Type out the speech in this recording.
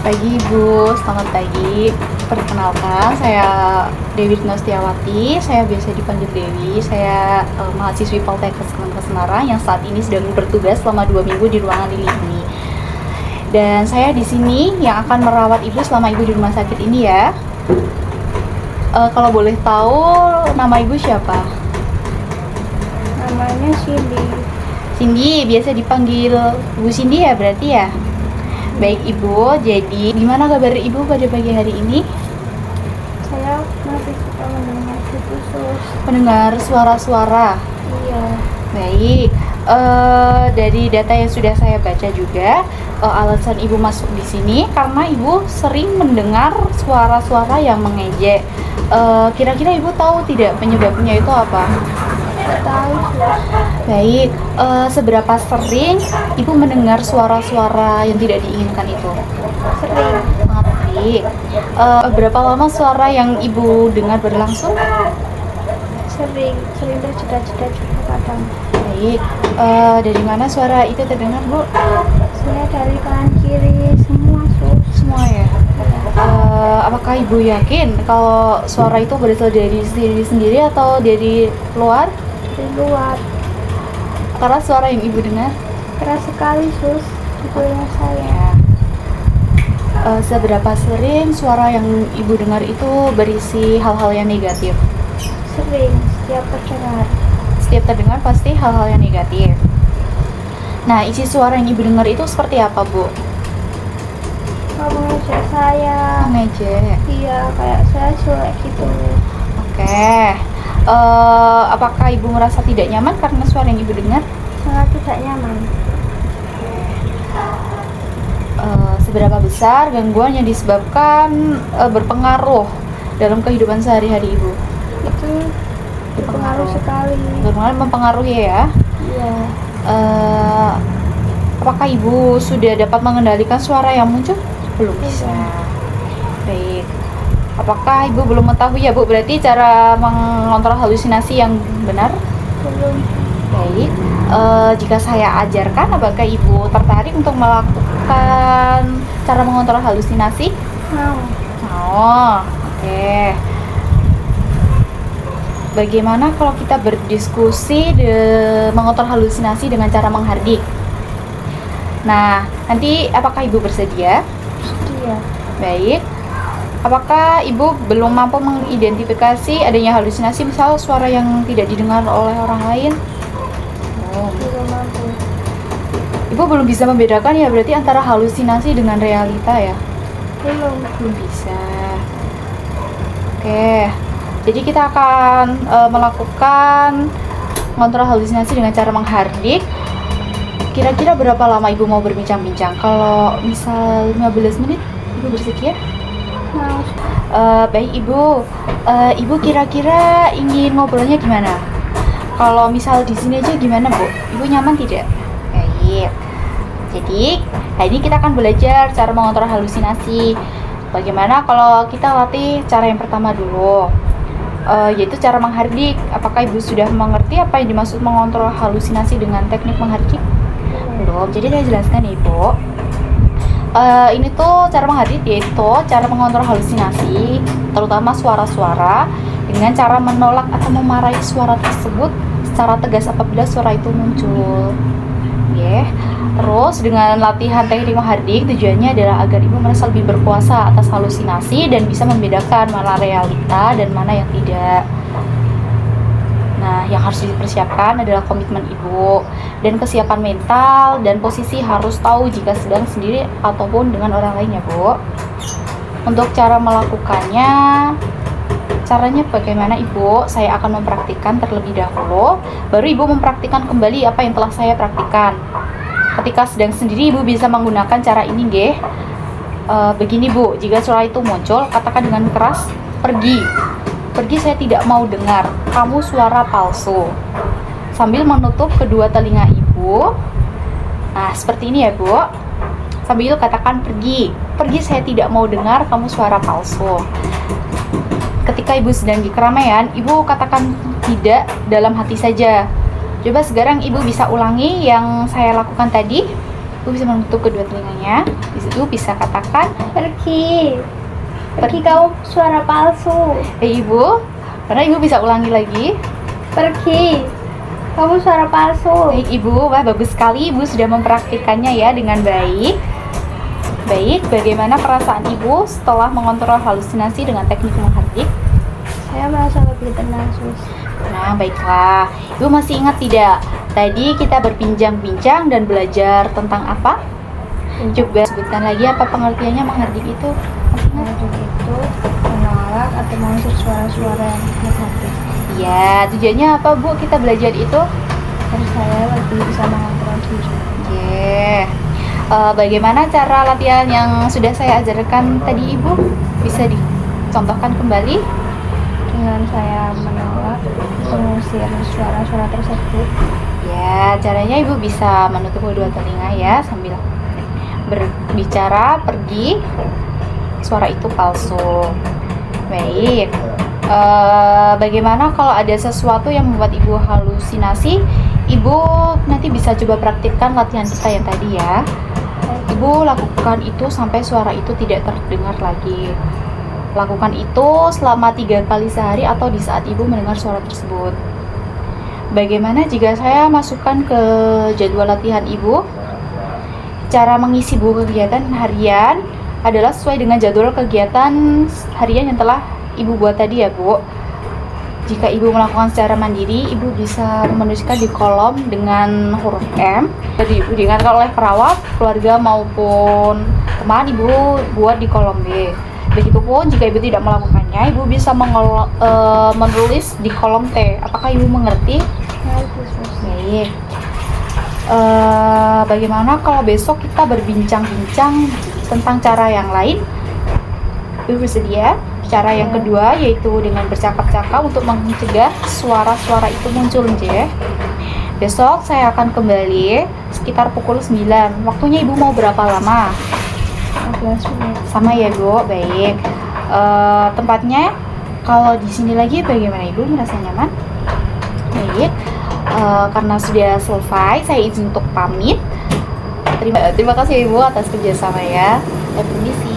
Pagi Ibu, selamat pagi. Perkenalkan, saya Dewi Setiawati. Saya biasa dipanggil Dewi. Saya mahasiswi Poltekkes Semarang yang saat ini sedang bertugas selama 2 minggu di ruangan Lili ini. Dan saya di sini yang akan merawat Ibu selama Ibu di rumah sakit ini ya. Kalau boleh tahu nama Ibu siapa? Namanya Cindy. Cindy, biasa dipanggil Bu Cindy ya berarti ya? Baik Ibu, jadi gimana kabar Ibu pada pagi hari ini? Saya masih suka mendengar sus. Mendengar suara-suara. Iya. Baik, dari data yang sudah saya baca juga, alasan Ibu masuk di sini karena Ibu sering mendengar suara-suara yang mengejek. Kira-kira Ibu tahu tidak penyebabnya itu apa? Tahu sus. Baik, seberapa sering Ibu mendengar suara-suara yang tidak diinginkan itu? Sering. Baik, berapa lama suara yang Ibu dengar berlangsung? Sering terjeda-jeda juga kadang. Baik, dari mana suara itu terdengar Bu? Saya dari kanan kiri semua sus. Semua ya? Apakah Ibu yakin kalau suara itu berasal dari diri sendiri atau dari luar? Di luar. Karena suara yang Ibu dengar? Keras sekali sus. Di telinga saya. Seberapa sering suara yang Ibu dengar itu berisi hal-hal yang negatif? Sering. Setiap terdengar. Setiap terdengar pasti hal-hal yang negatif. Nah, isi suara yang Ibu dengar itu seperti apa, Bu? Kamu ngejek saya. Ngejek. Iya, kayak saya cuek gitu. Oke. Apakah Ibu merasa tidak nyaman karena suara yang Ibu dengar? Sangat tidak nyaman. Seberapa besar gangguan yang disebabkan berpengaruh dalam kehidupan sehari-hari Ibu? Itu berpengaruh sekali. Berpengaruh, mempengaruhi ya. Iya. Apakah Ibu sudah dapat mengendalikan suara yang muncul? Belum bisa. Baik. Apakah Ibu belum mengetahui ya Bu, berarti cara mengontrol halusinasi yang benar? Belum. Baik. Jika saya ajarkan, apakah Ibu tertarik untuk melakukan cara mengontrol halusinasi? Mau. Oh, oke. Bagaimana kalau kita berdiskusi mengontrol halusinasi dengan cara menghardik? Nah, nanti apakah Ibu bersedia? Iya. Baik. Apakah Ibu belum mampu mengidentifikasi adanya halusinasi, misal suara yang tidak didengar oleh orang lain? Belum mampu. Ibu belum bisa membedakan ya berarti antara halusinasi dengan realita ya? Belum Bisa. Oke. Jadi kita akan melakukan mengontrol halusinasi dengan cara menghardik. Kira-kira berapa lama Ibu mau berbincang-bincang? Kalau misal 15 menit, Ibu bersedia? mau. Baik Ibu. Ibu kira-kira ingin ngobrolnya gimana? Kalau misal di sini aja gimana Bu? Ibu nyaman tidak? Baik. Jadi hari ini kita akan belajar cara mengontrol halusinasi. Bagaimana kalau kita latih cara yang pertama dulu, yaitu cara menghardik. Apakah Ibu sudah mengerti apa yang dimaksud mengontrol halusinasi dengan teknik menghardik? Belum. Jadi saya jelaskan ya Ibu. Ini tuh cara menghardik, yaitu cara mengontrol halusinasi, terutama suara-suara, dengan cara menolak atau memarahi suara tersebut secara tegas apabila suara itu muncul. Terus dengan latihan teknik menghardik, tujuannya adalah agar Ibu merasa lebih berkuasa atas halusinasi dan bisa membedakan mana realita dan mana yang tidak. Nah, yang harus dipersiapkan adalah komitmen Ibu dan kesiapan mental, dan posisi harus tahu jika sedang sendiri ataupun dengan orang lain ya Bu. Untuk cara melakukannya, caranya bagaimana Ibu? Saya akan mempraktikkan terlebih dahulu, baru Ibu mempraktikkan kembali apa yang telah saya praktikkan. Ketika sedang sendiri Ibu bisa menggunakan cara ini nggih. Begini Bu, jika suara itu muncul, katakan dengan keras, pergi. Pergi, saya tidak mau dengar. Kamu suara palsu. Sambil menutup kedua telinga Ibu. Nah, seperti ini ya Bu. Sambil katakan pergi. Pergi, saya tidak mau dengar. Kamu suara palsu. Ketika Ibu sedang di keramaian, Ibu katakan tidak dalam hati saja. Coba sekarang Ibu bisa ulangi yang saya lakukan tadi. Ibu bisa menutup kedua telinganya. Di situ bisa katakan, Pergi. Pergi kau suara palsu. Ibu, karena Ibu bisa ulangi lagi. Pergi. Kamu suara palsu. Baik Ibu, wah bagus sekali Ibu sudah mempraktikkannya ya dengan baik. Baik, bagaimana perasaan Ibu setelah mengontrol halusinasi dengan teknik menghardik? Saya merasa lebih tenang, Sus. Nah, baiklah. Ibu masih ingat tidak? Tadi kita berbincang-bincang dan belajar tentang apa? Coba sebutkan lagi apa pengertiannya menghardik itu. Masih ingat? Menghardik itu menolak atau mengusir suara-suara yang menghardik. Iya, tujuannya apa Bu kita belajar itu? Terus saya lebih bisa mengontrol diri. Oke. Bagaimana cara latihan yang sudah saya ajarkan tadi Ibu? Bisa dicontohkan kembali? Dengan saya menolak mengusir suara-suara tersebut. Ya, caranya Ibu bisa menutup kedua telinga ya sambil berbicara, pergi. Suara itu palsu. Baik. Bagaimana kalau ada sesuatu yang membuat Ibu halusinasi? Ibu nanti bisa coba praktikkan latihan kita yang tadi ya. Ibu lakukan itu sampai suara itu tidak terdengar lagi. Lakukan itu selama 3 kali sehari atau di saat Ibu mendengar suara tersebut. Bagaimana jika saya masukkan ke jadwal latihan Ibu? Cara mengisi buku kegiatan harian adalah sesuai dengan jadwal kegiatan harian yang telah Ibu buat tadi ya Bu. Jika Ibu melakukan secara mandiri, Ibu bisa menuliskan di kolom dengan huruf M. Jadi Ibu diingatkan oleh perawat, keluarga maupun teman, Ibu buat di kolom B. Begitupun jika Ibu tidak melakukannya, Ibu bisa menulis di kolom T. Apakah Ibu mengerti? Baik. Bagaimana kalau besok kita berbincang-bincang tentang cara yang lain? Ibu bersedia? Cara yang kedua yaitu dengan bercakap-cakap untuk mencegah suara-suara itu muncul, Nje. Besok saya akan kembali sekitar pukul 9. Waktunya Ibu mau berapa lama? 15 menit. Sama ya, Bu. Baik. Tempatnya kalau di sini lagi bagaimana Ibu merasa nyaman? Baik. Karena sudah selesai, saya izin untuk pamit. Terima kasih Ibu atas kerjasama ya. Saya permisi.